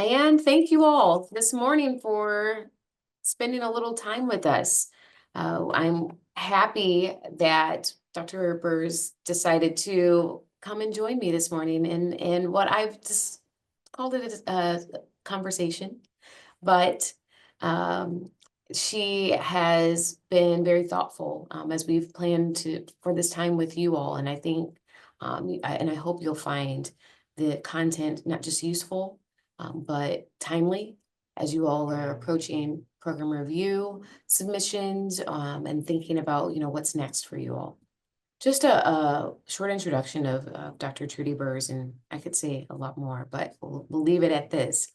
And thank you all this morning for spending a little time with us. I'm happy that Dr. Bers decided to come and join me this morning in what I've just called it a conversation, but um, she has been very thoughtful as we've planned for this time with you all. And I think, and I hope you'll find the content not just useful, but timely as you all are approaching program review submissions and thinking about, what's next for you all. Just a short introduction of Dr. Trudy Bers, and I could say a lot more, but we'll leave it at this.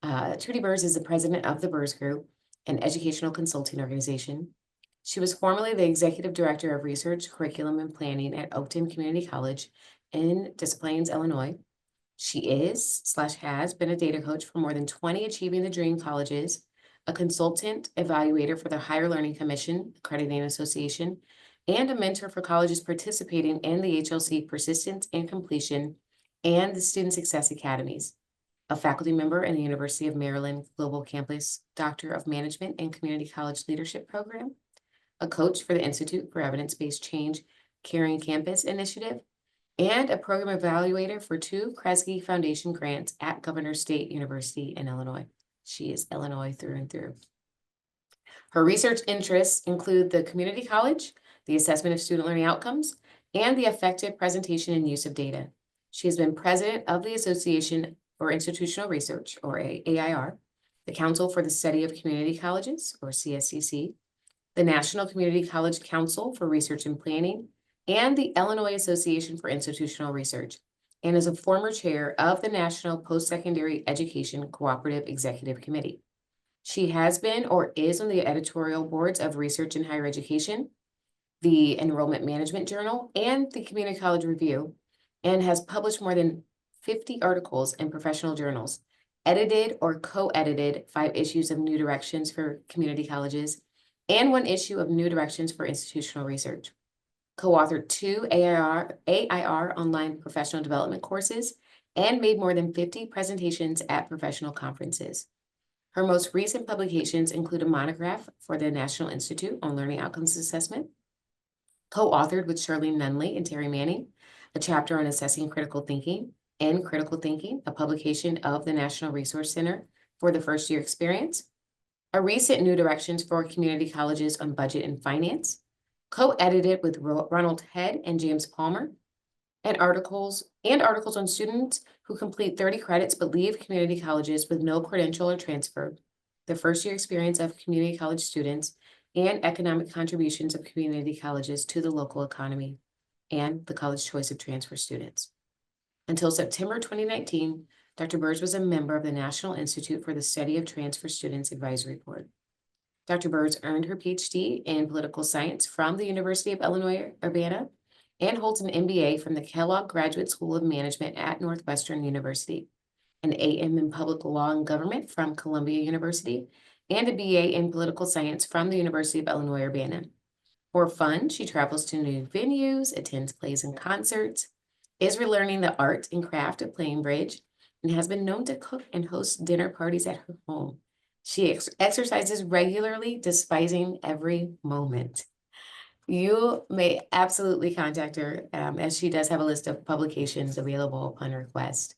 Trudy Bers is the president of the Bers Group, an educational consulting organization. She was formerly the executive director of research, curriculum, and planning at Oakton Community College in Des Plaines, Illinois. She is/has been a data coach for more than 20 Achieving the Dream colleges, a consultant evaluator for the Higher Learning Commission, Accrediting Association, and a mentor for colleges participating in the HLC Persistence and Completion and the Student Success Academies. A faculty member in the University of Maryland Global Campus Doctor of Management and Community College Leadership Program, a coach for the Institute for Evidence-Based Change Caring Campus Initiative, and a program evaluator for 2 Kresge Foundation grants at Governor State University in Illinois. She is Illinois through and through. Her research interests include the community college, the assessment of student learning outcomes, and the effective presentation and use of data. She has been president of the Association for Institutional Research, or AIR, the Council for the Study of Community Colleges, or CSCC, the National Community College Council for Research and Planning, and the Illinois Association for Institutional Research, and is a former chair of the National Post-Secondary Education Cooperative Executive Committee. She has been or is on the editorial boards of Research in Higher Education, the Enrollment Management Journal, and the Community College Review, and has published more than 50 articles in professional journals, edited or co-edited 5 issues of New Directions for Community Colleges, and 1 issue of New Directions for Institutional Research. Co-authored 2 AIR online professional development courses, and made more than 50 presentations at professional conferences. Her most recent publications include a monograph for the National Institute on Learning Outcomes Assessment, co-authored with Shirley Nunley and Terry Manning, a chapter on assessing critical thinking, and Critical Thinking, a publication of the National Resource Center for the First Year Experience, a recent New Directions for Community Colleges on Budget and Finance, co-edited with Ronald Head and James Palmer, and articles on students who complete 30 credits but leave community colleges with no credential or transfer, the first year experience of community college students, and economic contributions of community colleges to the local economy, and the college choice of transfer students. Until September 2019, Dr. Bers was a member of the National Institute for the Study of Transfer Students Advisory Board. Dr. Bers earned her PhD in political science from the University of Illinois, Urbana, and holds an MBA from the Kellogg Graduate School of Management at Northwestern University, an AM in Public Law and Government from Columbia University, and a BA in Political Science from the University of Illinois, Urbana. For fun, she travels to new venues, attends plays and concerts, is relearning the art and craft of playing bridge, and has been known to cook and host dinner parties at her home. She exercises regularly, despising every moment. You may absolutely contact her, as she does have a list of publications available upon request.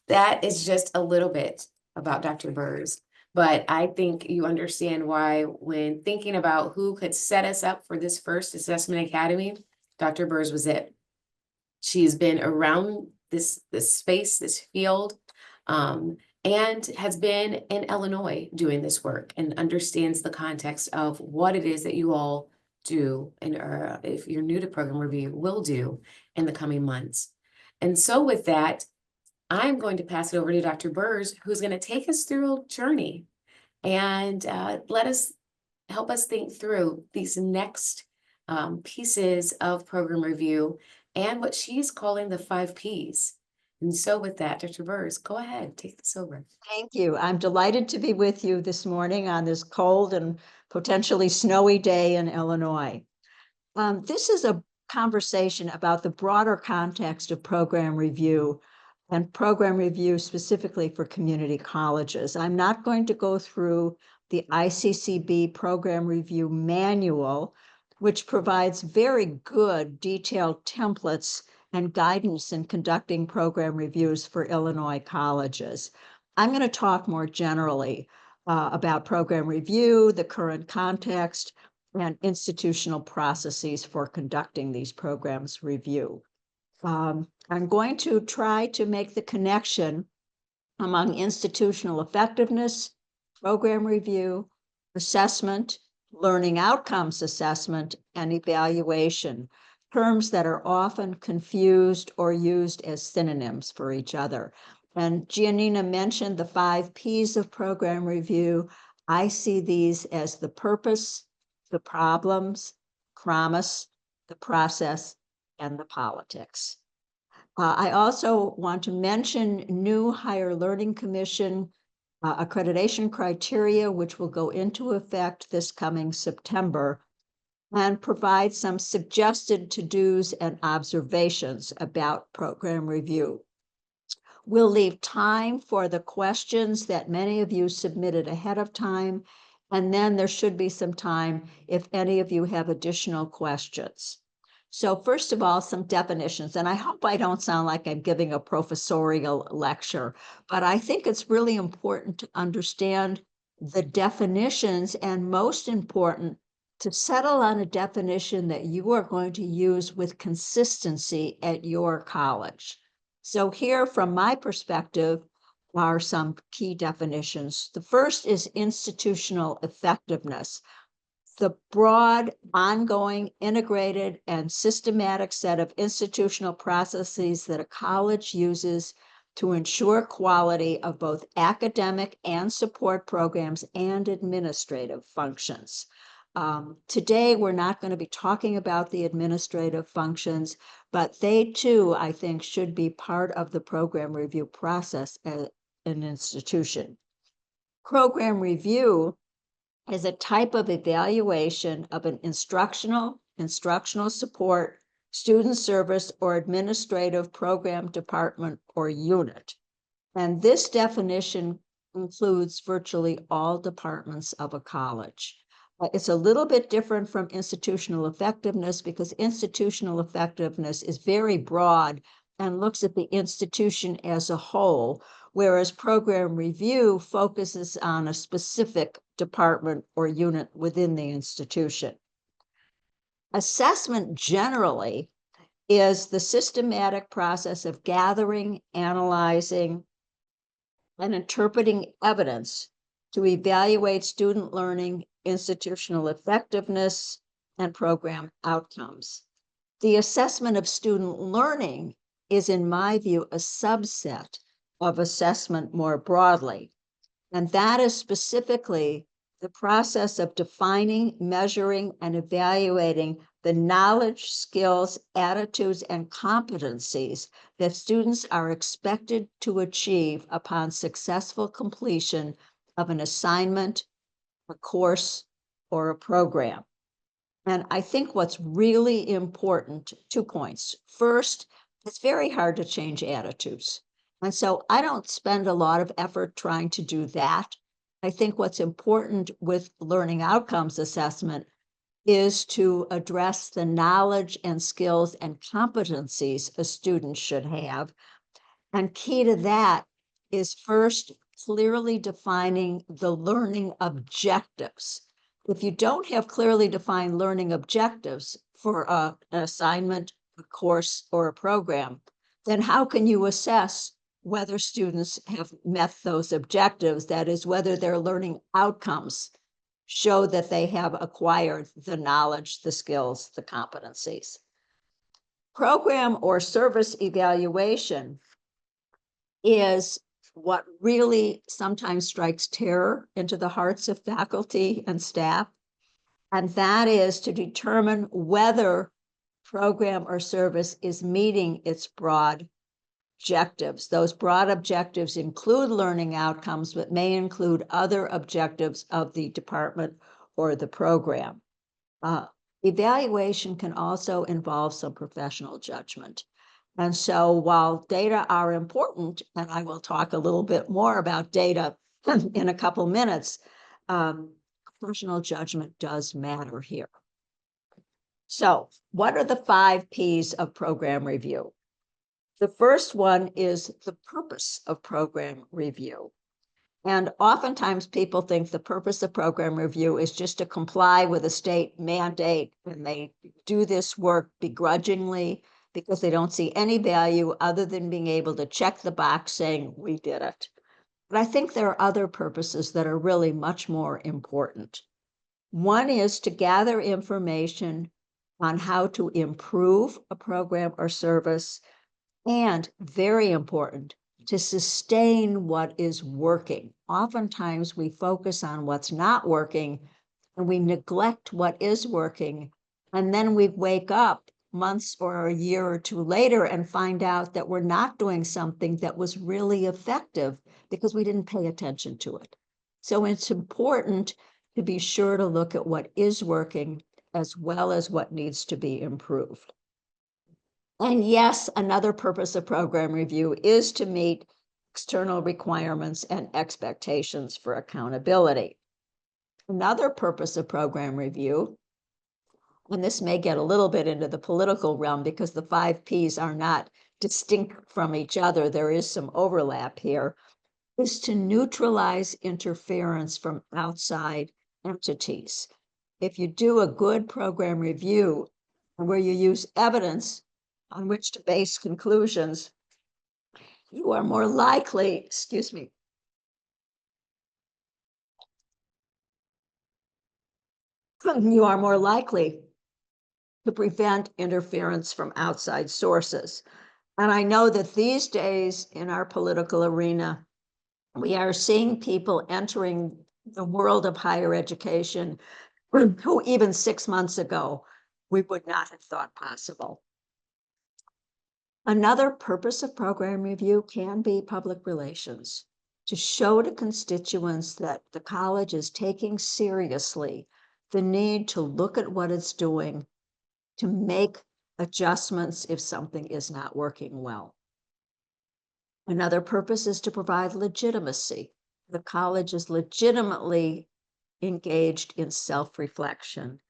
That is just a little bit about Dr. Bers, but I think you understand why when thinking about who could set us up for this first assessment academy, Dr. Bers was it. She's been around this space, this field, and has been in Illinois doing this work and understands the context of what it is that you all do, and if you're new to program review, will do in the coming months. And so with that, I'm going to pass it over to Dr. Bers, who's going to take us through a journey and help us think through these next pieces of program review and what she's calling the 5 Ps. And so with that, Dr. Bers, go ahead, take this over. Thank you. I'm delighted to be with you this morning on this cold and potentially snowy day in Illinois. This is a conversation about the broader context of program review, and program review specifically for community colleges. I'm not going to go through the ICCB program review manual, which provides very good detailed templates and guidance in conducting program reviews for Illinois colleges. I'm going to talk more generally about program review, the current context, and institutional processes for conducting these programs review. I'm going to try to make the connection among institutional effectiveness, program review, assessment, learning outcomes assessment, and evaluation, terms that are often confused or used as synonyms for each other. And Gianina mentioned the 5 Ps of program review. I see these as the purpose, the problems, promise, the process, and the politics. I also want to mention new Higher Learning Commission accreditation criteria, which will go into effect this coming September, and provide some suggested to-dos and observations about program review. We'll leave time for the questions that many of you submitted ahead of time, and then there should be some time if any of you have additional questions. So first of all, some definitions, and I hope I don't sound like I'm giving a professorial lecture, but I think it's really important to understand the definitions, and most important, to settle on a definition that you are going to use with consistency at your college. So here, from my perspective, are some key definitions. The first is institutional effectiveness. The broad, ongoing, integrated, and systematic set of institutional processes that a college uses to ensure quality of both academic and support programs and administrative functions. Today, we're not going to be talking about the administrative functions, but they too, I think, should be part of the program review process at an institution. Program review is a type of evaluation of an instructional support, student service, or administrative program department or unit. And this definition includes virtually all departments of a college. It's a little bit different from institutional effectiveness because institutional effectiveness is very broad and looks at the institution as a whole, whereas program review focuses on a specific department or unit within the institution. Assessment generally is the systematic process of gathering, analyzing, and interpreting evidence to evaluate student learning, institutional effectiveness, and program outcomes. The assessment of student learning is, in my view, a subset of assessment more broadly. And that is specifically the process of defining, measuring, and evaluating the knowledge, skills, attitudes, and competencies that students are expected to achieve upon successful completion of an assignment, a course, or a program. And I think what's really important, 2 points. First, it's very hard to change attitudes. And so I don't spend a lot of effort trying to do that. I think what's important with learning outcomes assessment is to address the knowledge and skills and competencies a student should have. And key to that is first clearly defining the learning objectives. If you don't have clearly defined learning objectives for an assignment, a course, or a program, then how can you assess whether students have met those objectives? That is, whether their learning outcomes show that they have acquired the knowledge, the skills, the competencies. Program or service evaluation is what really sometimes strikes terror into the hearts of faculty and staff. And that is to determine whether program or service is meeting its broad objectives. Those broad objectives include learning outcomes, but may include other objectives of the department or the program. Evaluation can also involve some professional judgment. And so while data are important, and I will talk a little bit more about data in a couple minutes, professional judgment does matter here. So what are the 5 Ps of program review? The first one is the purpose of program review. And oftentimes people think the purpose of program review is just to comply with a state mandate, and they do this work begrudgingly because they don't see any value other than being able to check the box saying we did it. But I think there are other purposes that are really much more important. One is to gather information on how to improve a program or service, and very important, to sustain what is working. Oftentimes we focus on what's not working and we neglect what is working. And then we wake up months or a year or two later and find out that we're not doing something that was really effective because we didn't pay attention to it. So it's important to be sure to look at what is working as well as what needs to be improved. And yes, another purpose of program review is to meet external requirements and expectations for accountability. Another purpose of program review, and this may get a little bit into the political realm because the 5 Ps are not distinct from each other, there is some overlap here, is to neutralize interference from outside entities. If you do a good program review where you use evidence on which to base conclusions, you are more likely, you are more likely to prevent interference from outside sources. And I know that these days in our political arena, we are seeing people entering the world of higher education who even 6 months ago, we would not have thought possible. Another purpose of program review can be public relations, to show to constituents that the college is taking seriously the need to look at what it's doing, to make adjustments if something is not working well. Another purpose is to provide legitimacy. The college is legitimately engaged in self-reflection,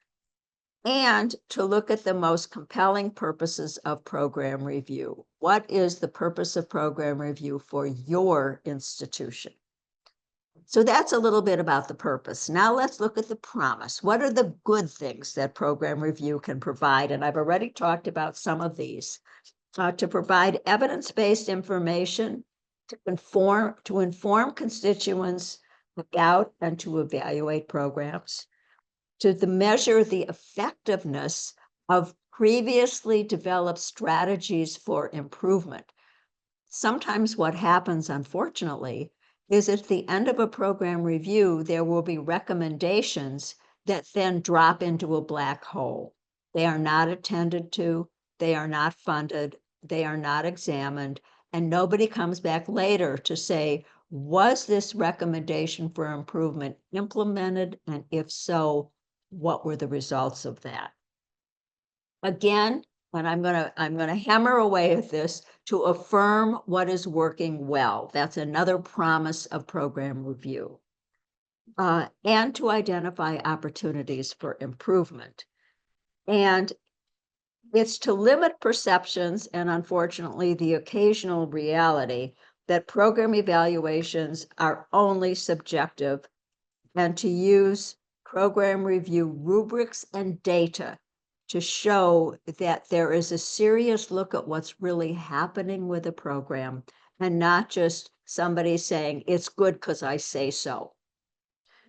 and to look at the most compelling purposes of program review. What is the purpose of program review for your institution? So that's a little bit about the purpose. Now let's look at the promise. What are the good things that program review can provide? And I've already talked about some of these. To provide evidence-based information, to inform constituents about and to evaluate programs, to measure the effectiveness of previously developed strategies for improvement. Sometimes what happens, unfortunately, is at the end of a program review, there will be recommendations that then drop into a black hole. They are not attended to, they are not funded, they are not examined, and nobody comes back later to say, was this recommendation for improvement implemented? And if so, what were the results of that? Again, and I'm gonna hammer away at this to affirm what is working well. That's another promise of program review. And to identify opportunities for improvement. And it's to limit perceptions and, unfortunately, the occasional reality that program evaluations are only subjective, and to use program review rubrics and data to show that there is a serious look at what's really happening with a program and not just somebody saying it's good because I say so.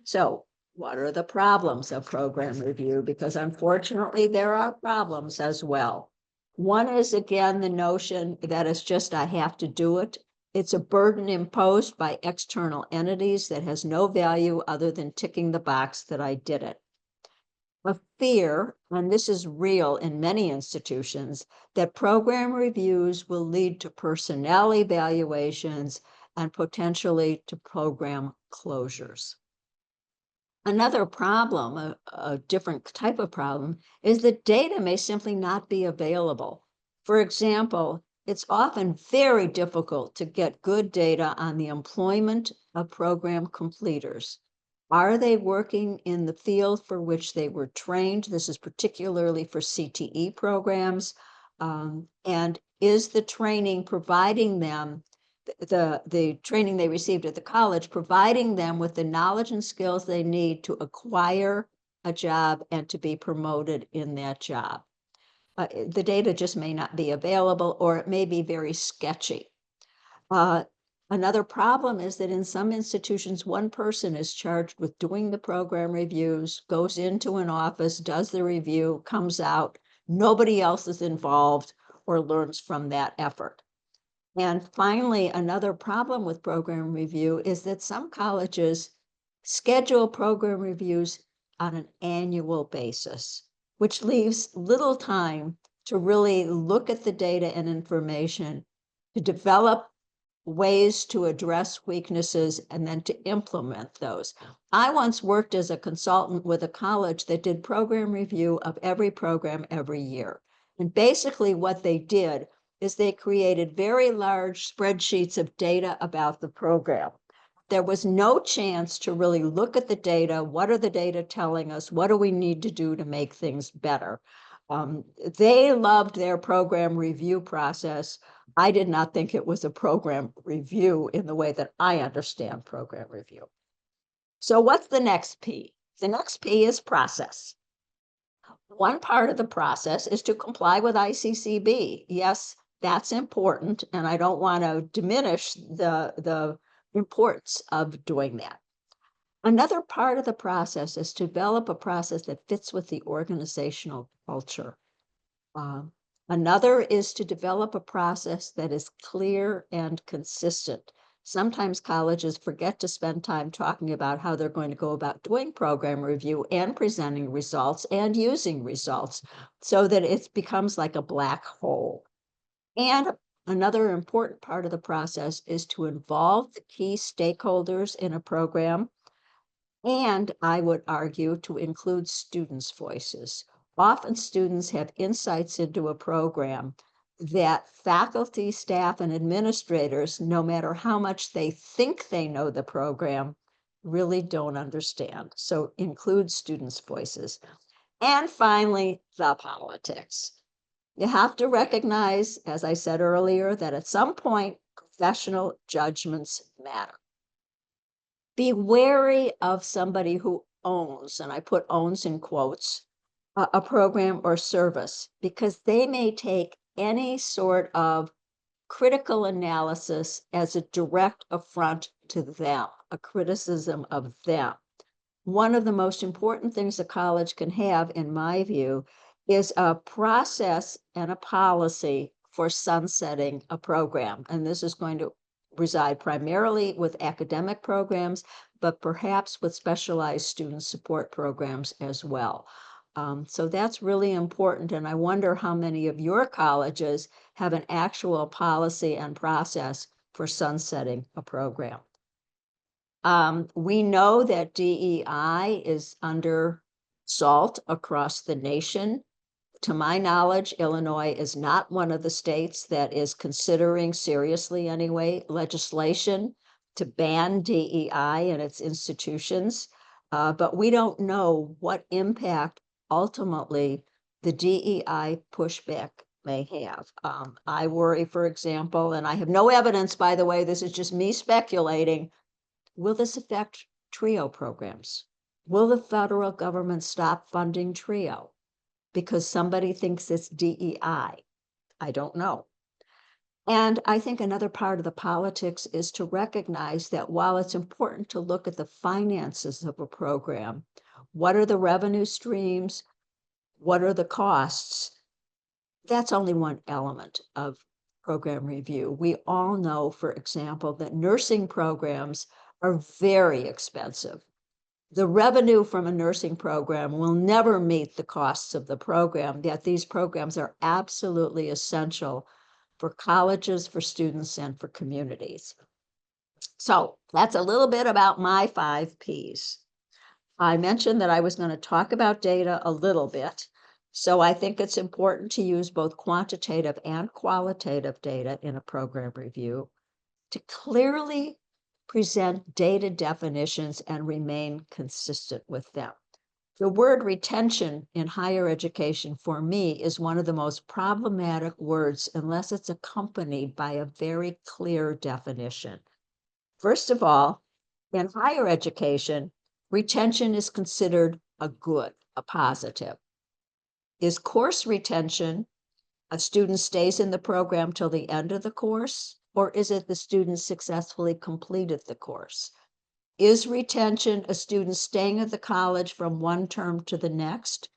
So what are the problems of program review? Because unfortunately, there are problems as well. One is, again, the notion that it's just, I have to do it. It's a burden imposed by external entities that has no value other than ticking the box that I did it. A fear, and this is real in many institutions, that program reviews will lead to personnel evaluations and potentially to program closures. Another problem, a different type of problem, is that data may simply not be available. For example, it's often very difficult to get good data on the employment of program completers. Are they working in the field for which they were trained? This is particularly for CTE programs. And is the training providing them, the training they received at the college, providing them with the knowledge and skills they need to acquire a job and to be promoted in that job? The data just may not be available, or it may be very sketchy. Another problem is that in some institutions, one person is charged with doing the program reviews, goes into an office, does the review, comes out, nobody else is involved or learns from that effort. And finally, another problem with program review is that some colleges schedule program reviews on an annual basis, which leaves little time to really look at the data and information, to develop ways to address weaknesses, and then to implement those. I once worked as a consultant with a college that did program review of every program every year. And basically what they did is they created very large spreadsheets of data about the program. There was no chance to really look at the data. What are the data telling us? What do we need to do to make things better? They loved their program review process. I did not think it was a program review in the way that I understand program review. So what's the next P? The next P is process. One part of the process is to comply with ICCB. Yes, that's important, and I don't want to diminish the importance of doing that. Another part of the process is to develop a process that fits with the organizational culture. Another is to develop a process that is clear and consistent. Sometimes colleges forget to spend time talking about how they're going to go about doing program review and presenting results and using results, so that it becomes like a black hole. And another important part of the process is to involve the key stakeholders in a program, and I would argue to include students' voices. Often students have insights into a program that faculty, staff, and administrators, no matter how much they think they know the program, really don't understand. So include students' voices. And finally, the politics. You have to recognize, as I said earlier, that at some point, professional judgments matter. Be wary of somebody who owns, and I put owns in quotes, a program or service, because they may take any sort of critical analysis as a direct affront to them, a criticism of them. One of the most important things a college can have, in my view, is a process and a policy for sunsetting a program. And this is going to reside primarily with academic programs, but perhaps with specialized student support programs as well. So that's really important. And I wonder how many of your colleges have an actual policy and process for sunsetting a program. We know that DEI is under assault across the nation. To my knowledge, Illinois is not one of the states that is considering seriously anyway legislation to ban DEI in its institutions. But we don't know what impact ultimately the DEI pushback may have. I worry, for example, and I have no evidence, by the way, this is just me speculating, will this affect TRIO programs? Will the federal government stop funding TRIO because somebody thinks it's DEI? I don't know. And I think another part of the politics is to recognize that while it's important to look at the finances of a program, what are the revenue streams? What are the costs? That's only one element of program review. We all know, for example, that nursing programs are very expensive. The revenue from a nursing program will never meet the costs of the program, yet these programs are absolutely essential for colleges, for students, and for communities. So that's a little bit about my 5 Ps. I mentioned that I was going to talk about data a little bit. So I think it's important to use both quantitative and qualitative data in a program review to clearly present data definitions and remain consistent with them. The word retention in higher education for me is one of the most problematic words unless it's accompanied by a very clear definition. First of all, in higher education, retention is considered a good, a positive. Is course retention a student stays in the program till the end of the course, or is it the student successfully completed the course? Is retention a student staying at the college from one term to the next?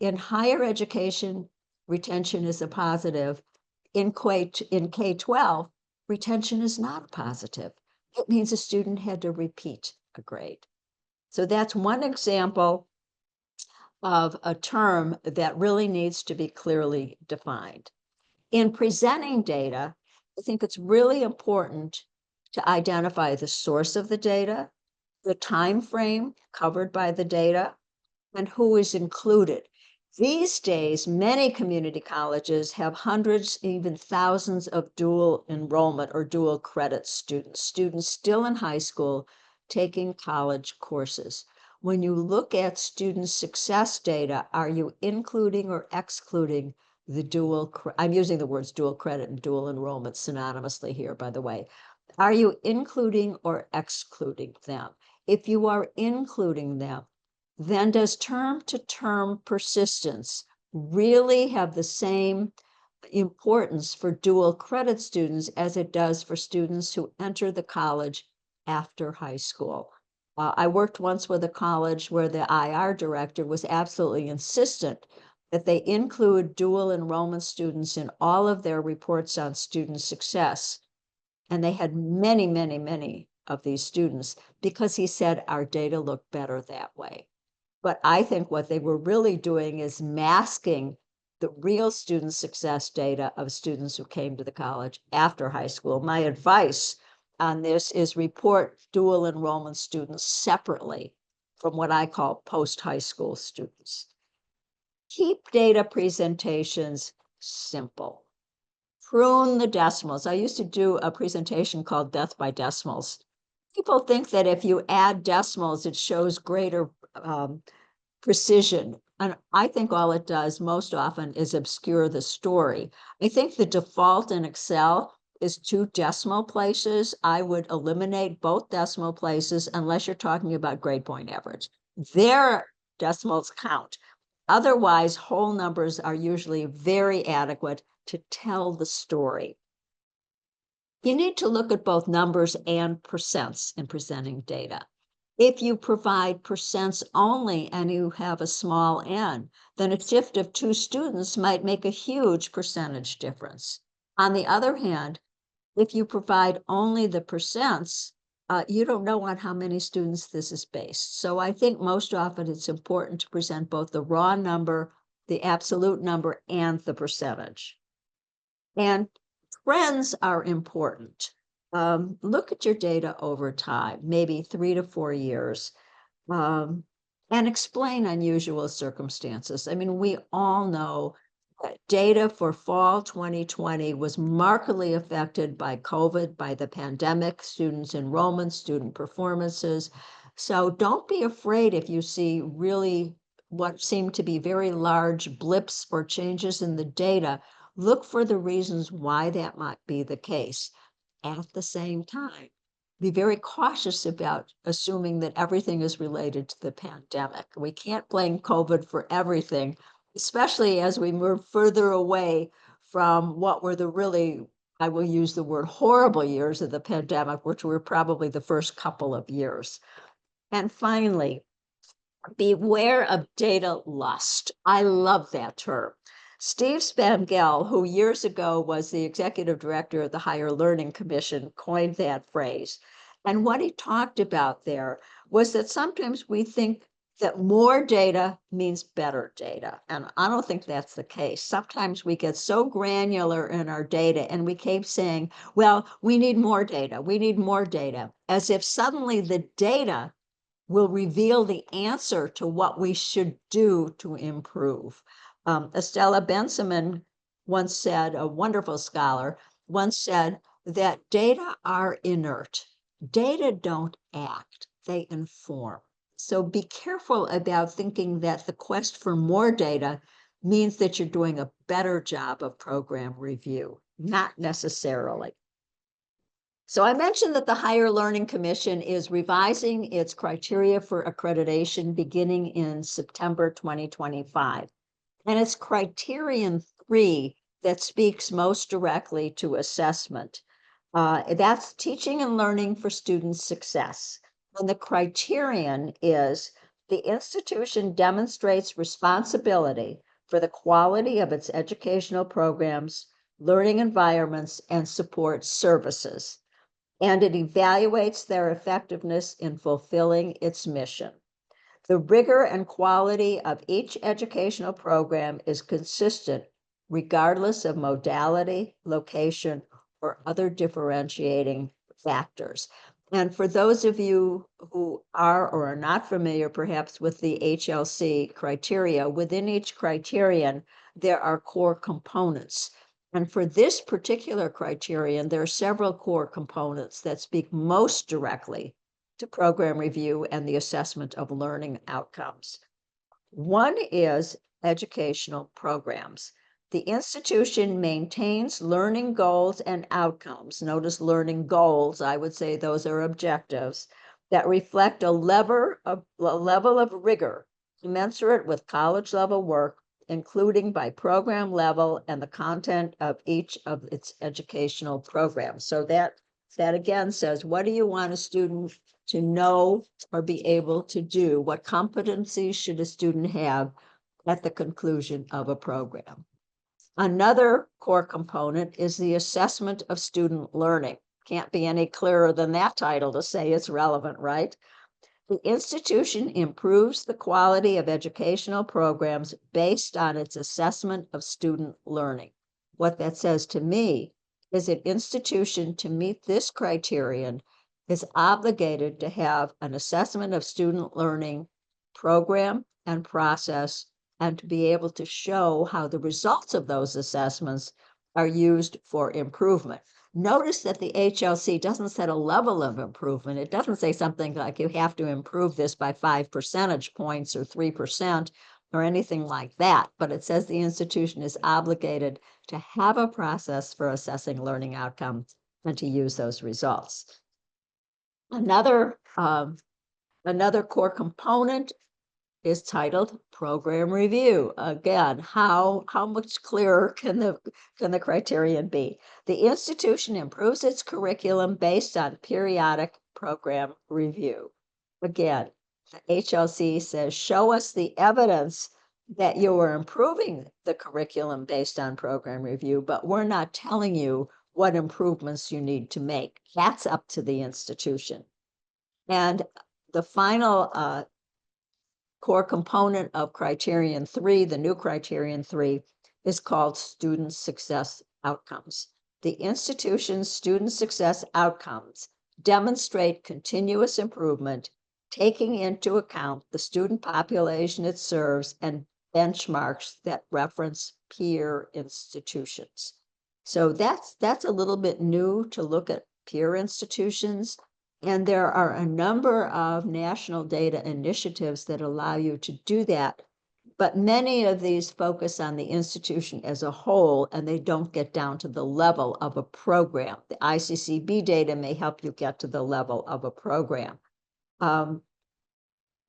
In higher education, retention is a positive. In K-12, retention is not positive. It means a student had to repeat a grade. So that's one example of a term that really needs to be clearly defined. In presenting data, I think it's really important to identify the source of the data, the time frame covered by the data, and who is included. These days, many community colleges have hundreds, even thousands of dual enrollment or dual credit students still in high school taking college courses. When you look at student success data, are you including or excluding the I'm using the words dual credit and dual enrollment synonymously here, by the way. Are you including or excluding them? If you are including them, then does term-to-term persistence really have the same importance for dual credit students as it does for students who enter the college after high school? I worked once with a college where the IR director was absolutely insistent that they include dual enrollment students in all of their reports on student success. And they had many, many, many of these students because he said our data looked better that way. But I think what they were really doing is masking the real student success data of students who came to the college after high school. My advice on this is report dual enrollment students separately from what I call post-high school students. Keep data presentations simple. Prune the decimals. I used to do a presentation called Death by Decimals. People think that if you add decimals, it shows greater precision. And I think all it does most often is obscure the story. I think the default in Excel is 2 decimal places. I would eliminate both decimal places unless you're talking about grade point average. Their decimals count. Otherwise, whole numbers are usually very adequate to tell the story. You need to look at both numbers and percents in presenting data. If you provide percents only and you have a small n, then a shift of 2 students might make a huge percentage difference. On the other hand, if you provide only the percents, you don't know on how many students this is based. So I think most often it's important to present both the raw number, the absolute number, and the percentage. And trends are important. Look at your data over time, maybe 3 to 4 years, and explain unusual circumstances. I mean, we all know that data for fall 2020 was markedly affected by COVID, by the pandemic, students' enrollment, student performances. So don't be afraid if you see really what seem to be very large blips or changes in the data. Look for the reasons why that might be the case. At the same time, be very cautious about assuming that everything is related to the pandemic. We can't blame COVID for everything, especially as we move further away from what were the really, I will use the word horrible years of the pandemic, which were probably the first couple of years. And finally, beware of data lust. I love that term. Steve Spangell, who years ago was the executive director of the Higher Learning Commission, coined that phrase. And what he talked about there was that sometimes we think that more data means better data. And I don't think that's the case. Sometimes we get so granular in our data and we keep saying, well, we need more data, as if suddenly the data will reveal the answer to what we should do to improve. Estella Benjamin once said, a wonderful scholar, once said that data are inert. Data don't act, they inform. So be careful about thinking that the quest for more data means that you're doing a better job of program review. Not necessarily. So I mentioned that the Higher Learning Commission is revising its criteria for accreditation beginning in September 2025. And it's criterion 3 that speaks most directly to assessment. That's teaching and learning for student success. And the criterion is the institution demonstrates responsibility for the quality of its educational programs, learning environments, and support services. And it evaluates their effectiveness in fulfilling its mission. The rigor and quality of each educational program is consistent regardless of modality, location, or other differentiating factors. And for those of you who are or are not familiar perhaps with the HLC criteria, within each criterion, there are core components. And for this particular criterion, there are several core components that speak most directly to program review and the assessment of learning outcomes. One is educational programs. The institution maintains learning goals and outcomes. Notice learning goals, I would say those are objectives that reflect a level of rigor commensurate with college level work, including by program level and the content of each of its educational programs. So that again says, what do you want a student to know or be able to do? What competencies should a student have at the conclusion of a program? Another core component is the assessment of student learning. Can't be any clearer than that title to say it's relevant, right? The institution improves the quality of educational programs based on its assessment of student learning. What that says to me is an institution to meet this criterion is obligated to have an assessment of student learning program and process, and to be able to show how the results of those assessments are used for improvement. Notice that the HLC doesn't set a level of improvement. It doesn't say something like you have to improve this by 5 percentage points or 3% or anything like that, but it says the institution is obligated to have a process for assessing learning outcomes and to use those results. Another core component is titled Program Review. Again, how much clearer can the criterion be? The institution improves its curriculum based on periodic program review. Again, the HLC says, show us the evidence that you are improving the curriculum based on program review, but we're not telling you what improvements you need to make. That's up to the institution. And the final core component of criterion 3, the new criterion 3, is called student success outcomes. The institution's student success outcomes demonstrate continuous improvement, taking into account the student population it serves and benchmarks that reference peer institutions. So that's a little bit new to look at peer institutions. And there are a number of national data initiatives that allow you to do that. But many of these focus on the institution as a whole, and they don't get down to the level of a program. The ICCB data may help you get to the level of a program.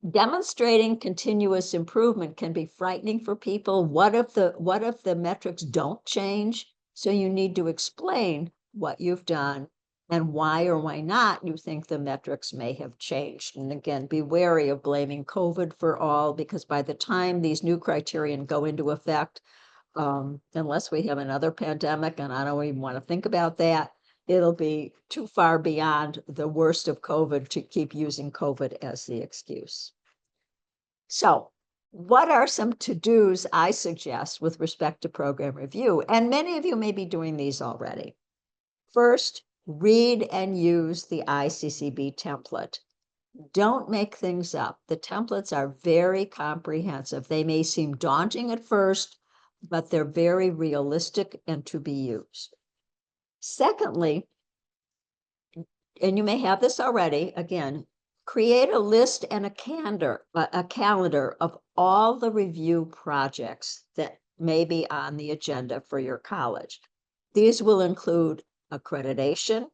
Demonstrating continuous improvement can be frightening for people. What if the metrics don't change? So you need to explain what you've done and why or why not you think the metrics may have changed. And again, be wary of blaming COVID for all, because by the time these new criterion go into effect, unless we have another pandemic, and I don't even want to think about that, it'll be too far beyond the worst of COVID to keep using COVID as the excuse. So what are some to-dos I suggest with respect to program review? And many of you may be doing these already. First, read and use the ICCB template. Don't make things up. The templates are very comprehensive. They may seem daunting at first, but they're very realistic and to be used. Secondly, and you may have this already, again, create a list and a calendar of all the review projects that may be on the agenda for your college. These will include accreditation,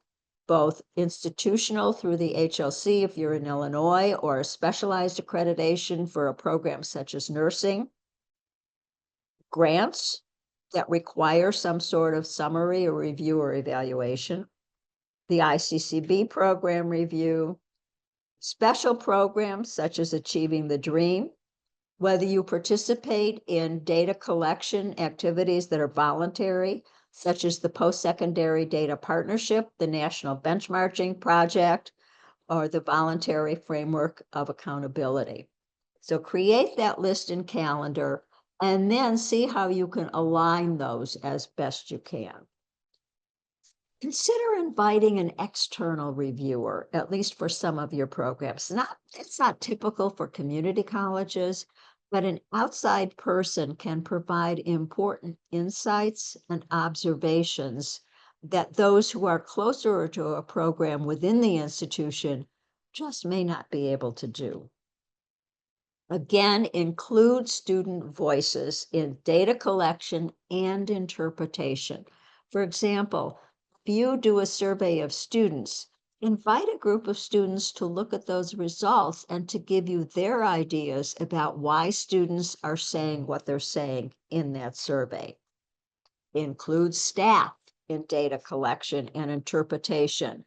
both institutional through the HLC if you're in Illinois, or a specialized accreditation for a program such as nursing, grants that require some sort of summary or review or evaluation, the ICCB program review, special programs such as Achieving the Dream, whether you participate in data collection activities that are voluntary, such as the Post-Secondary Data Partnership, the National Benchmarking Project, or the Voluntary Framework of Accountability. So create that list and calendar, and then see how you can align those as best you can. Consider inviting an external reviewer, at least for some of your programs. It's not typical for community colleges, but an outside person can provide important insights and observations that those who are closer to a program within the institution just may not be able to do. Again, include student voices in data collection and interpretation. For example, if you do a survey of students, invite a group of students to look at those results and to give you their ideas about why students are saying what they're saying in that survey. Include staff in data collection and interpretation.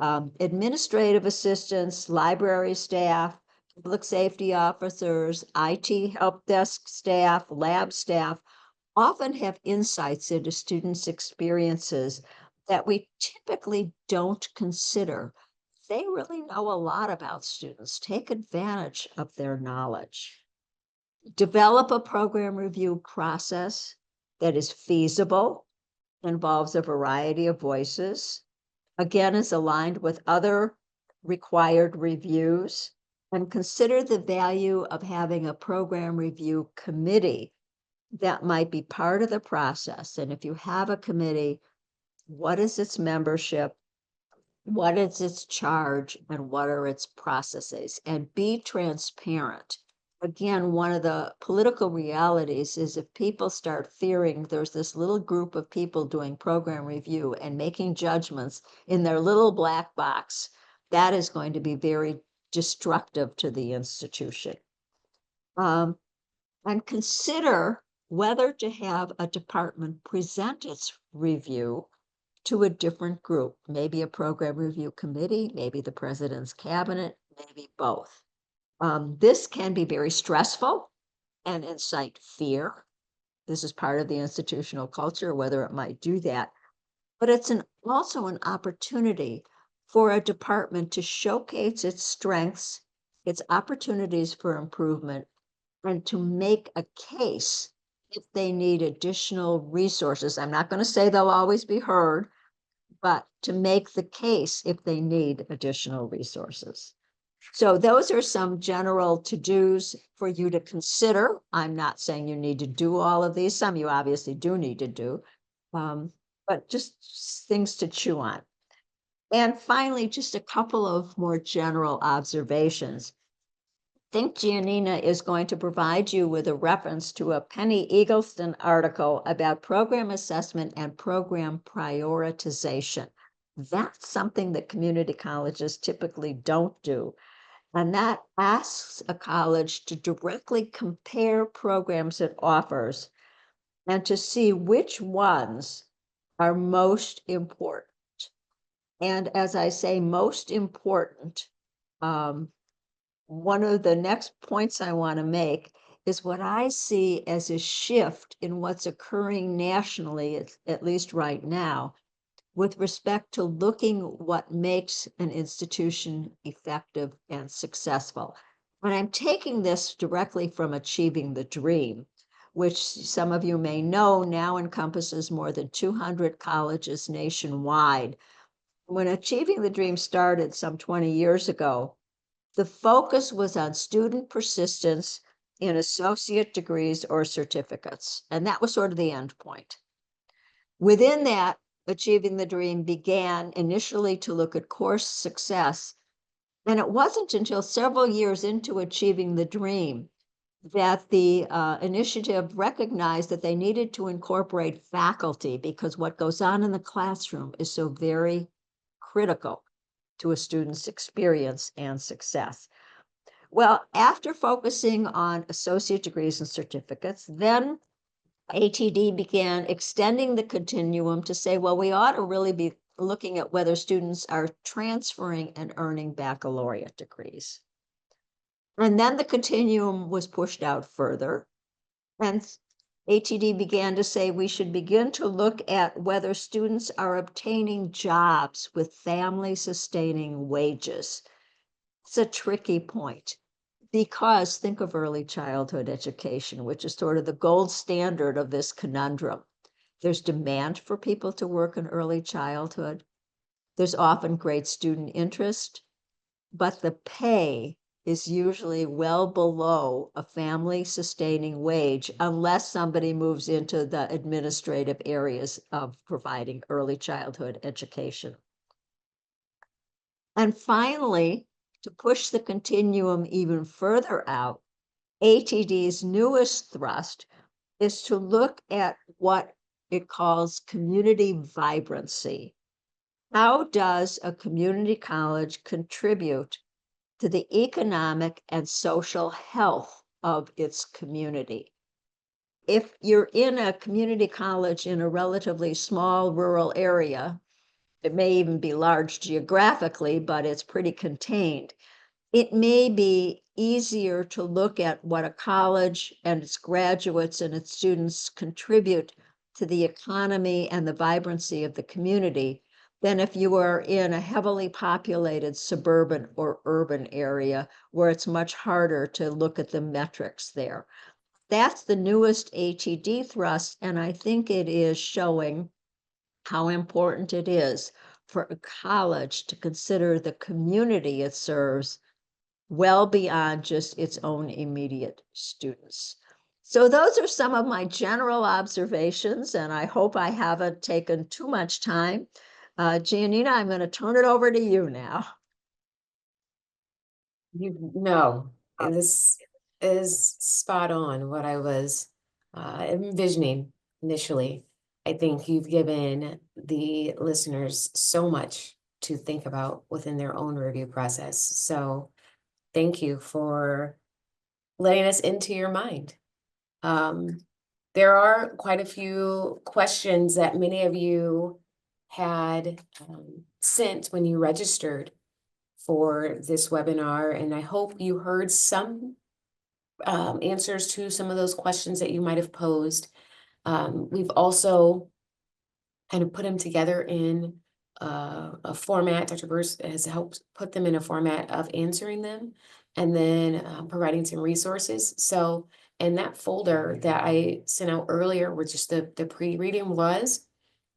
Administrative assistants, library staff, public safety officers, IT help desk staff, lab staff often have insights into students' experiences that we typically don't consider. They really know a lot about students. Take advantage of their knowledge. Develop a program review process that is feasible, involves a variety of voices, again, is aligned with other required reviews, and consider the value of having a program review committee that might be part of the process. And if you have a committee, what is its membership? What is its charge? And what are its processes? And be transparent. Again, one of the political realities is if people start fearing there's this little group of people doing program review and making judgments in their little black box, that is going to be very destructive to the institution. And consider whether to have a department present its review to a different group, maybe a program review committee, maybe the president's cabinet, maybe both. This can be very stressful and incite fear. This is part of the institutional culture, whether it might do that, but it's also an opportunity for a department to showcase its strengths, its opportunities for improvement, and to make a case if they need additional resources. I'm not going to say they'll always be heard, but to make the case if they need additional resources. So those are some general to-dos for you to consider. I'm not saying you need to do all of these. Some you obviously do need to do, but just things to chew on. And finally, just a couple of more general observations. I think Gianina is going to provide you with a reference to a Penny Eagleston article about program assessment and program prioritization. That's something that community colleges typically don't do. And that asks a college to directly compare programs it offers and to see which ones are most important. And as I say, most important, one of the next points I want to make is what I see as a shift in what's occurring nationally, at least right now, with respect to looking what makes an institution effective and successful. And I'm taking this directly from Achieving the Dream, which some of you may know now encompasses more than 200 colleges nationwide. When Achieving the Dream started some 20 years ago, The focus was on student persistence in associate degrees or certificates, and that was sort of the end point. Within that, Achieving the Dream began initially to look at course success, and it wasn't until several years into Achieving the Dream that the initiative recognized that they needed to incorporate faculty, because what goes on in the classroom is so very critical to a student's experience and success. Well, after focusing on associate degrees and certificates, then ATD began extending the continuum to say, well, we ought to really be looking at whether students are transferring and earning baccalaureate degrees. And then the continuum was pushed out further, and ATD began to say we should begin to look at whether students are obtaining jobs with family-sustaining wages. It's a tricky point, because think of early childhood education, which is sort of the gold standard of this conundrum. There's demand for people to work in early childhood. There's often great student interest, but the pay is usually well below a family-sustaining wage unless somebody moves into the administrative areas of providing early childhood education. And finally, to push the continuum even further out, ATD's newest thrust is to look at what it calls community vibrancy. How does a community college contribute to the economic and social health of its community? If you're in a community college in a relatively small rural area, it may even be large geographically, but it's pretty contained. It may be easier to look at what a college and its graduates and its students contribute to the economy and the vibrancy of the community than if you are in a heavily populated suburban or urban area where it's much harder to look at the metrics there. That's the newest ATD thrust, and I think it is showing how important it is for a college to consider the community it serves well beyond just its own immediate students. So those are some of my general observations, and I hope I haven't taken too much time. Gianina, I'm going to turn it over to you now. You know, this is spot on what I was envisioning initially. I think you've given the listeners so much to think about within their own review process. So thank you for letting us into your mind. There are quite a few questions that many of you had sent when you registered for this webinar, and I hope you heard some answers to some of those questions that you might have posed. We've also kind of put them together in a format. Dr. Bers has helped put them in a format of answering them and then providing some resources. So in that folder that I sent out earlier, where just the pre-reading was,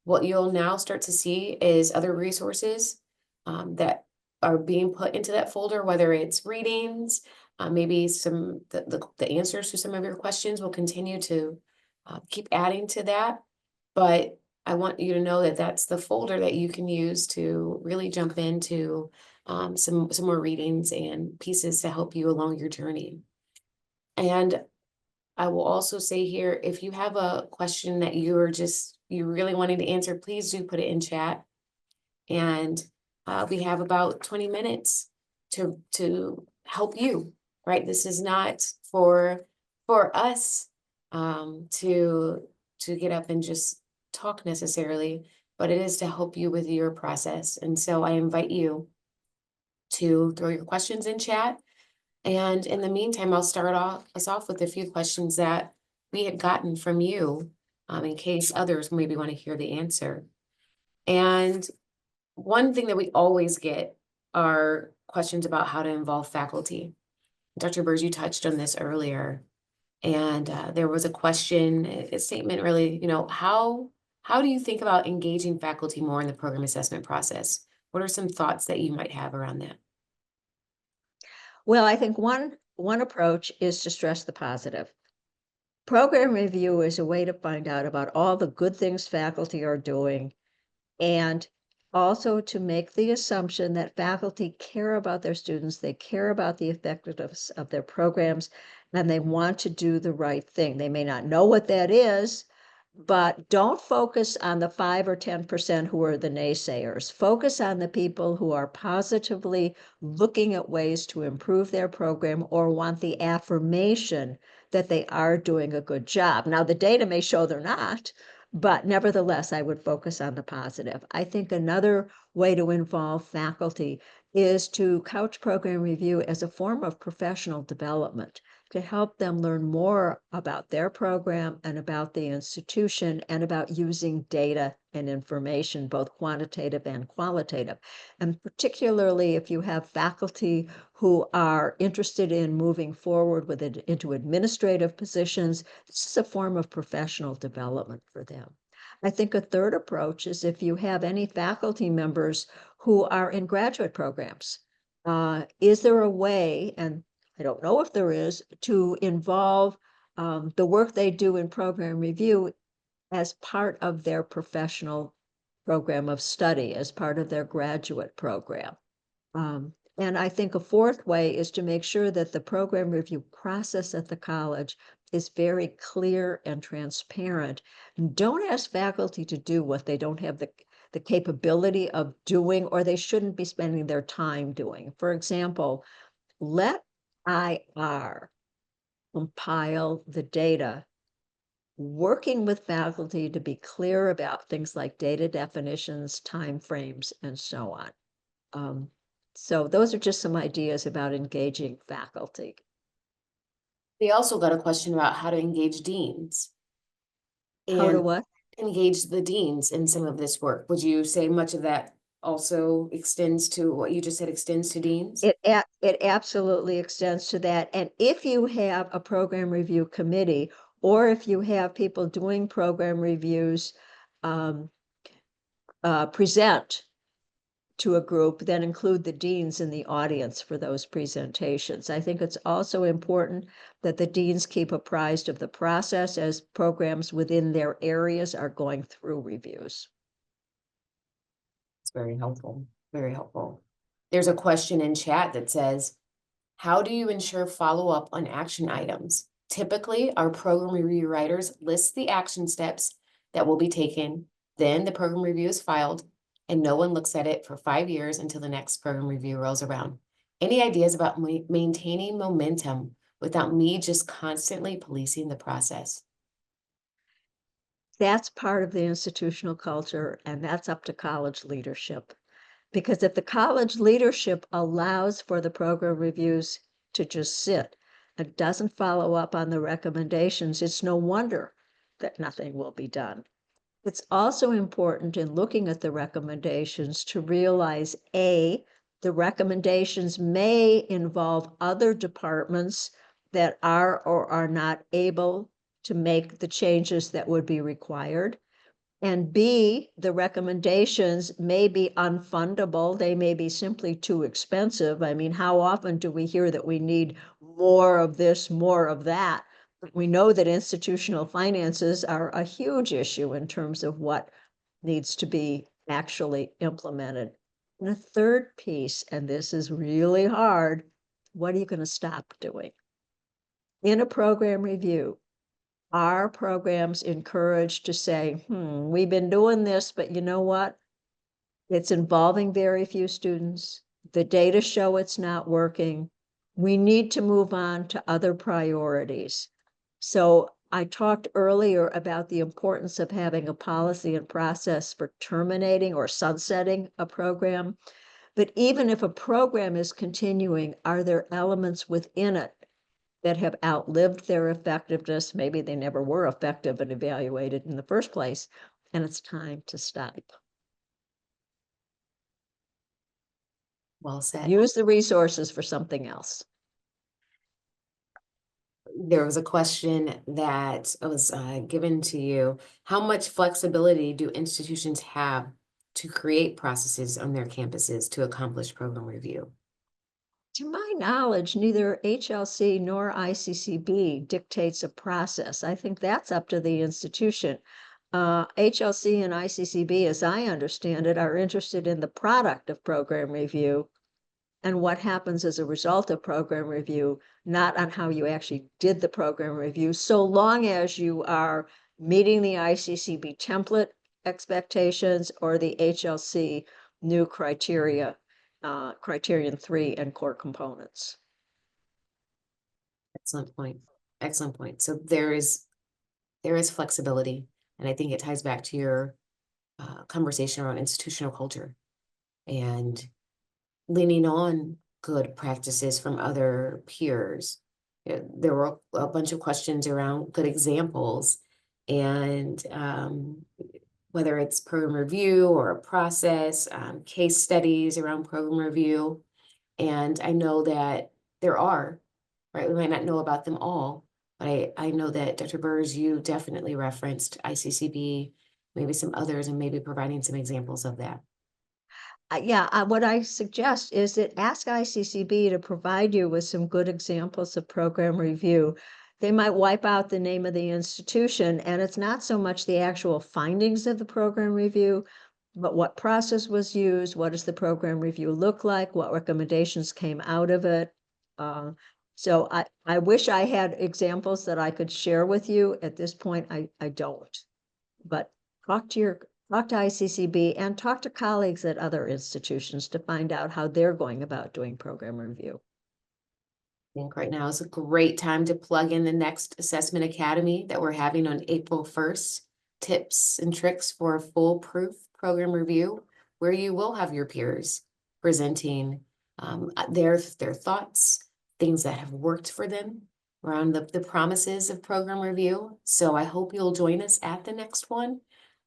what you'll now start to see is other resources that are being put into that folder, whether it's readings, maybe some the answers to some of your questions will continue to keep adding to that. But I want you to know that that's the folder that you can use to really jump into some more readings and pieces to help you along your journey. And I will also say here, if you have a question that you really wanting to answer, please do put it in chat. And we have about 20 minutes to help you, right? This is not for us to get up and just talk necessarily, but it is to help you with your process. And so I invite you to throw your questions in chat. And in the meantime, I'll start us off with a few questions that we had gotten from you, in case others maybe want to hear the answer. And one thing that we always get are questions about how to involve faculty. Dr. Bers, you touched on this earlier, and there was a question, a statement really, how do you think about engaging faculty more in the program assessment process? What are some thoughts that you might have around that? Well, I think one approach is to stress the positive. Program review is a way to find out about all the good things faculty are doing, and also to make the assumption that faculty care about their students, they care about the effectiveness of their programs, and they want to do the right thing. They may not know what that is, but don't focus on the 5 or 10% who are the naysayers. Focus on the people who are positively looking at ways to improve their program or want the affirmation that they are doing a good job. Now, the data may show they're not, but nevertheless, I would focus on the positive. I think another way to involve faculty is to couch program review as a form of professional development, to help them learn more about their program and about the institution and about using data and information, both quantitative and qualitative. And particularly if you have faculty who are interested in moving forward with it into administrative positions, this is a form of professional development for them. I think a third approach is if you have any faculty members who are in graduate programs. Is there a way, and I don't know if there is, to involve the work they do in program review as part of their professional program of study, as part of their graduate program. And I think a fourth way is to make sure that the program review process at the college is very clear and transparent. Don't ask faculty to do what they don't have the capability of doing, or they shouldn't be spending their time doing. For example, let IR compile the data, working with faculty to be clear about things like data definitions, timeframes, and so on. So those are just some ideas about engaging faculty. They also got a question about how to engage deans How to and what? engage the deans in some of this work. Would you say much of that also extends to what you just said, extends to deans? It absolutely extends to that. And if you have a program review committee, or if you have people doing program reviews present to a group, then include the deans in the audience for those presentations. I think it's also important that the deans keep apprised of the process as programs within their areas are going through reviews. It's very helpful, very helpful. There's a question in chat that says, how do you ensure follow-up on action items? Typically, our program review writers list the action steps that will be taken, then the program review is filed, and no one looks at it for 5 years until the next program review rolls around. Any ideas about maintaining momentum without me just constantly policing the process? That's part of the institutional culture, and that's up to college leadership. Because if the college leadership allows for the program reviews to just sit and doesn't follow up on the recommendations, it's no wonder that nothing will be done. It's also important in looking at the recommendations to realize, A, the recommendations may involve other departments that are or are not able to make the changes that would be required. And B, the recommendations may be unfundable. They may be simply too expensive. I mean, how often do we hear that we need more of this, more of that? We know that institutional finances are a huge issue in terms of what needs to be actually implemented. And a third piece, and this is really hard, what are you going to stop doing? In a program review, our programs encourage to say, we've been doing this, but you know what? It's involving very few students. The data show it's not working. We need to move on to other priorities. So I talked earlier about the importance of having a policy and process for terminating or sunsetting a program. But even if a program is continuing, are there elements within it that have outlived their effectiveness? Maybe they never were effective and evaluated in the first place, and it's time to stop. Well said. Use the resources for something else. There was a question that was given to you. How much flexibility do institutions have to create processes on their campuses to accomplish program review? To my knowledge, neither HLC nor ICCB dictates a process. I think that's up to the institution. HLC and ICCB, as I understand it, are interested in the product of program review and what happens as a result of program review, not on how you actually did the program review, so long as you are meeting the ICCB template expectations or the HLC new criteria, criterion 3 and core components. Excellent point. Excellent point. So there is flexibility, and I think it ties back to your conversation around institutional culture and leaning on good practices from other peers. There were a bunch of questions around good examples, and whether it's program review or a process, case studies around program review. And I know that there are, right? We might not know about them all, but I know that Dr. Bers, you definitely referenced ICCB, maybe some others, and maybe providing some examples of that. What I suggest is that ask ICCB to provide you with some good examples of program review. They might wipe out the name of the institution, and it's not so much the actual findings of the program review, but what process was used, what does the program review look like, what recommendations came out of it. So I wish I had examples that I could share with you. At this point, I don't. But talk to ICCB and talk to colleagues at other institutions to find out how they're going about doing program review. I think right now is a great time to plug in the next assessment academy that we're having on April 1st. Tips and tricks for a foolproof program review, where you will have your peers presenting their thoughts, things that have worked for them around the promises of program review. So I hope you'll join us at the next one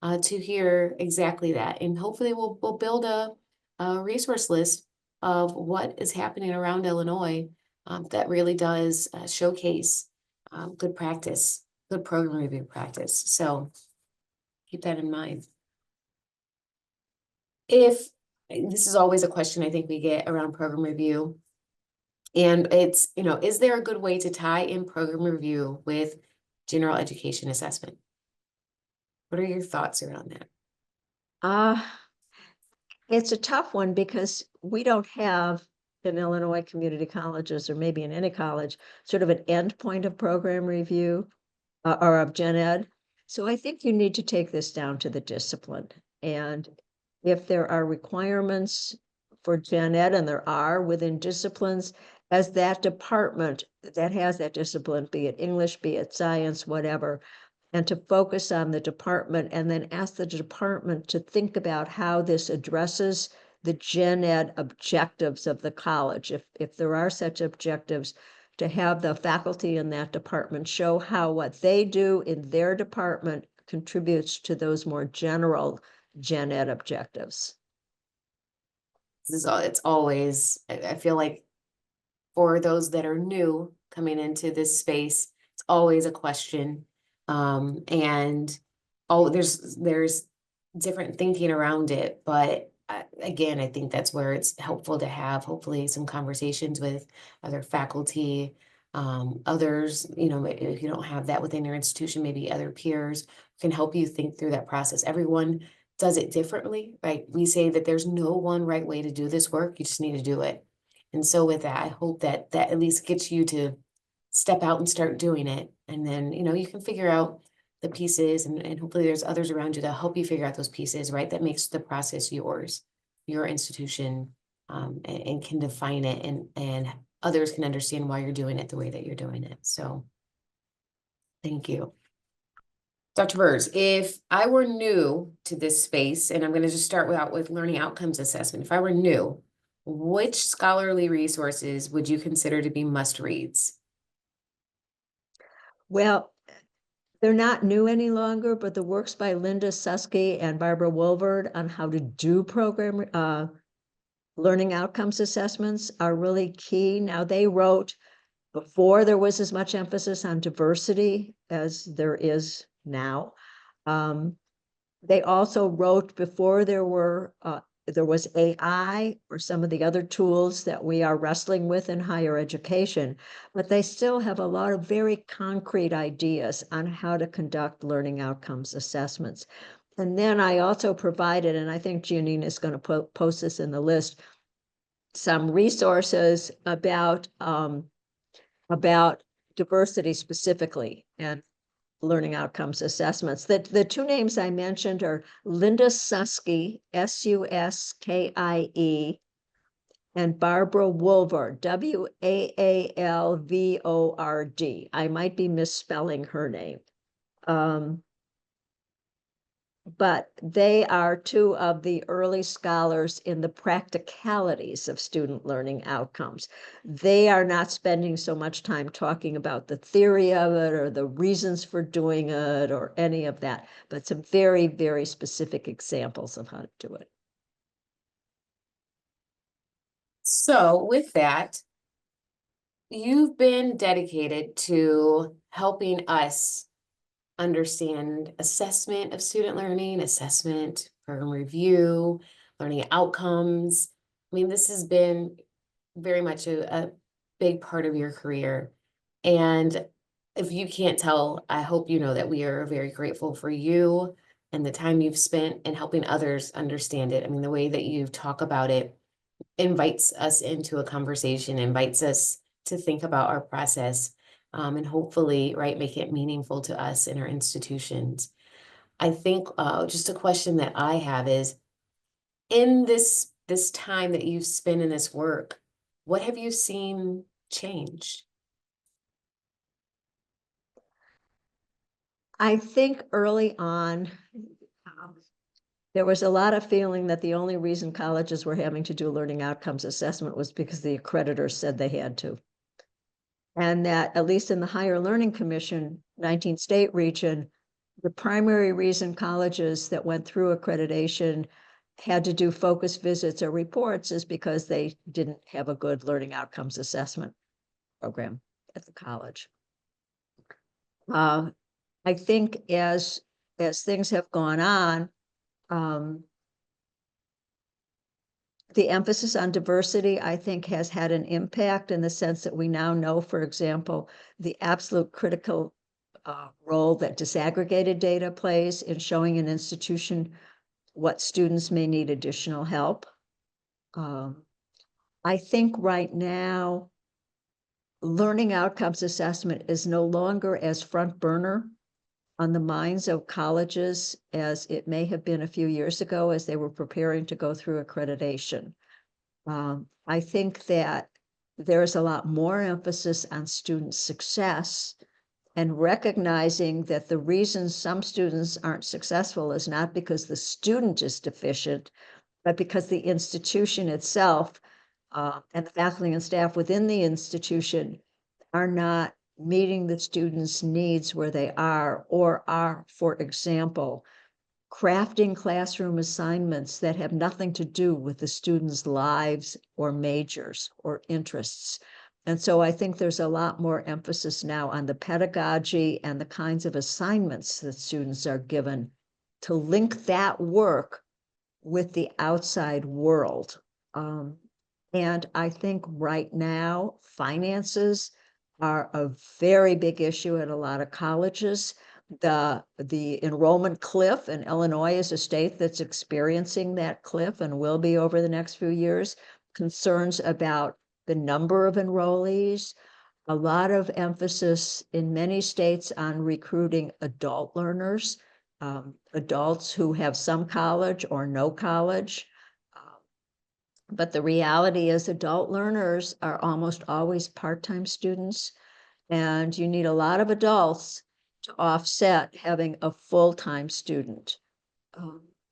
to hear exactly that. And hopefully we'll build a resource list of what is happening around Illinois that really does showcase good practice, good program review practice. So keep that in mind. If this is always a question I think we get around program review, and it's, is there a good way to tie in program review with general education assessment? What are your thoughts around that? It's a tough one because we don't have in Illinois community colleges, or maybe in any college, sort of an end point of program review or of gen ed. So I think you need to take this down to the discipline. And if there are requirements for gen ed, and there are within disciplines, as that department that has that discipline, be it English, be it science, whatever, and to focus on the department and then ask the department to think about how this addresses the gen ed objectives of the college. If there are such objectives, to have the faculty in that department show how what they do in their department contributes to those more general gen ed objectives. It's always, I feel like for those that are new coming into this space, it's always a question. And there's different thinking around it, but again, I think that's where it's helpful to have hopefully some conversations with other faculty, others, if you don't have that within your institution, maybe other peers can help you think through that process. Everyone does it differently, right? We say that there's no one right way to do this work. You just need to do it. And so with that, I hope that at least gets you to step out and start doing it. And then, you can figure out the pieces, and hopefully there's others around you that help you figure out those pieces, right? That makes the process yours, your institution, and can define it, and others can understand why you're doing it the way that you're doing it. So thank you. Dr. Bers, if I were new to this space, and I'm going to just start with learning outcomes assessment, if I were new, which scholarly resources would you consider to be must reads? Well, they're not new any longer, but the works by Linda Susky and Barbara Wolverd on how to do program learning outcomes assessments are really key. Now, they wrote before there was as much emphasis on diversity as there is now. They also wrote before there were there was AI or some of the other tools that we are wrestling with in higher education, but they still have a lot of very concrete ideas on how to conduct learning outcomes assessments. And then I also provided, and I think Gianina is going to post this in the list, some resources about diversity specifically and learning outcomes assessments. The two names I mentioned are Linda Suskie, Suskie, and Barbara Woolvord, Waalvord. I might be misspelling her name. But they are two of the early scholars in the practicalities of student learning outcomes. They are not spending so much time talking about the theory of it or the reasons for doing it or any of that, but some very, very specific examples of how to do it. So with that, you've been dedicated to helping us understand assessment of student learning, assessment, program review, learning outcomes. I mean, this has been very much a big part of your career. And if you can't tell, I hope you know that we are very grateful for you and the time you've spent in helping others understand it. I mean, the way that you talk about it invites us into a conversation, invites us to think about our process, and hopefully, right, make it meaningful to us in our institutions. I think just a question that I have is, in this time that you've spent in this work, what have you seen change? I think early on, there was a lot of feeling that the only reason colleges were having to do learning outcomes assessment was because the accreditors said they had to. And that, at least in the Higher Learning Commission, 19 state region, the primary reason colleges that went through accreditation had to do focus visits or reports is because they didn't have a good learning outcomes assessment program at the college. I think as things have gone on, the emphasis on diversity, I think, has had an impact in the sense that we now know, for example, the absolute critical role that disaggregated data plays in showing an institution what students may need additional help. I think right now, learning outcomes assessment is no longer as front burner on the minds of colleges as it may have been a few years ago as they were preparing to go through accreditation. I think that there's a lot more emphasis on student success and recognizing that the reason some students aren't successful is not because the student is deficient, but because the institution itself and the faculty and staff within the institution are not meeting the students' needs where they are, or are, for example, crafting classroom assignments that have nothing to do with the students' lives or majors or interests. And so I think there's a lot more emphasis now on the pedagogy and the kinds of assignments that students are given to link that work with the outside world. And I think right now, finances are a very big issue at a lot of colleges. The enrollment cliff in Illinois is a state that's experiencing that cliff and will be over the next few years. Concerns about the number of enrollees, a lot of emphasis in many states on recruiting adult learners, adults who have some college or no college. But the reality is adult learners are almost always part-time students, and you need a lot of adults to offset having a full-time student.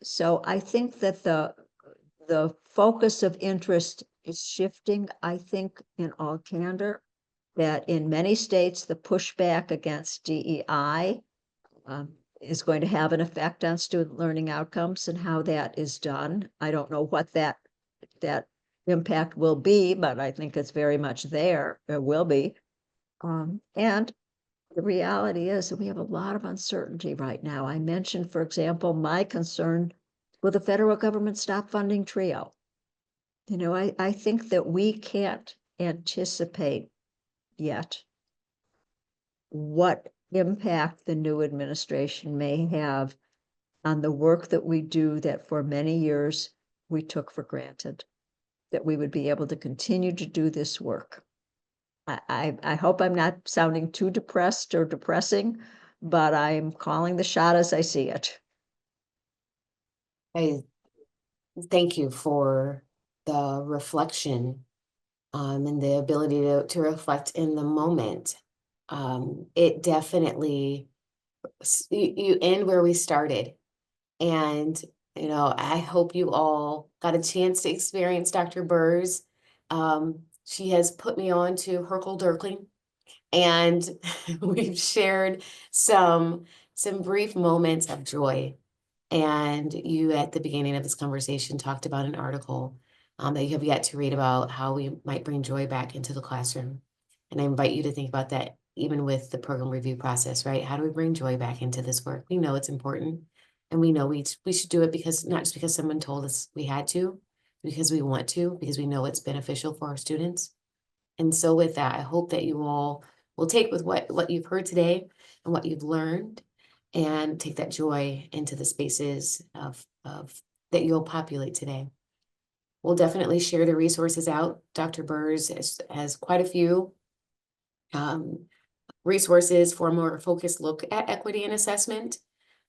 So I think that the focus of interest is shifting, I think, in all candor, that in many states, the pushback against DEI is going to have an effect on student learning outcomes and how that is done. I don't know what that impact will be, but I think it's very much there. It will be. And the reality is that we have a lot of uncertainty right now. I mentioned, for example, my concern Will the federal government stop funding TRIO? You know, I think that we can't anticipate yet what impact the new administration may have on the work that we do that for many years we took for granted, that we would be able to continue to do this work. I hope I'm not sounding too depressed or depressing, but I'm calling the shot as I see it. I thank you for the reflection and the ability to reflect in the moment. It definitely, you end where we started. And, you know, I hope you all got a chance to experience Dr. Bers. She has put me on to Herkel Dirkling, and we've shared some brief moments of joy. And you, at the beginning of this conversation, talked about an article that you have yet to read about how we might bring joy back into the classroom. And I invite you to think about that even with the program review process, right? How do we bring joy back into this work? We know it's important, and we know we should do it because not just because someone told us we had to, because we want to, because we know it's beneficial for our students. And so with that, I hope that you all will take with what you've heard today and what you've learned, and take that joy into the spaces of that you'll populate today. We'll definitely share the resources out. Dr. Bers has quite a few resources for a more focused look at equity and assessment.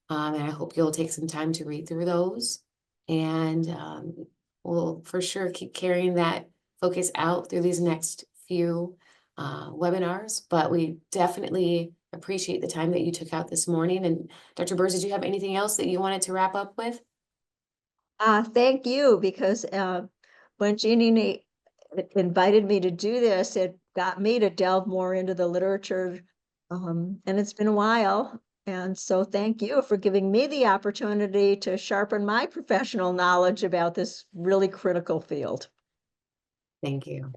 And I hope you'll take some time to read through those. And we'll for sure keep carrying that focus out through these next few webinars. But we definitely appreciate the time that you took out this morning. And Dr. Bers, did you have anything else that you wanted to wrap up with? Thank you, because when Jeannie invited me to do this, it got me to delve more into the literature, and it's been a while. And so thank you for giving me the opportunity to sharpen my professional knowledge about this really critical field. Thank you.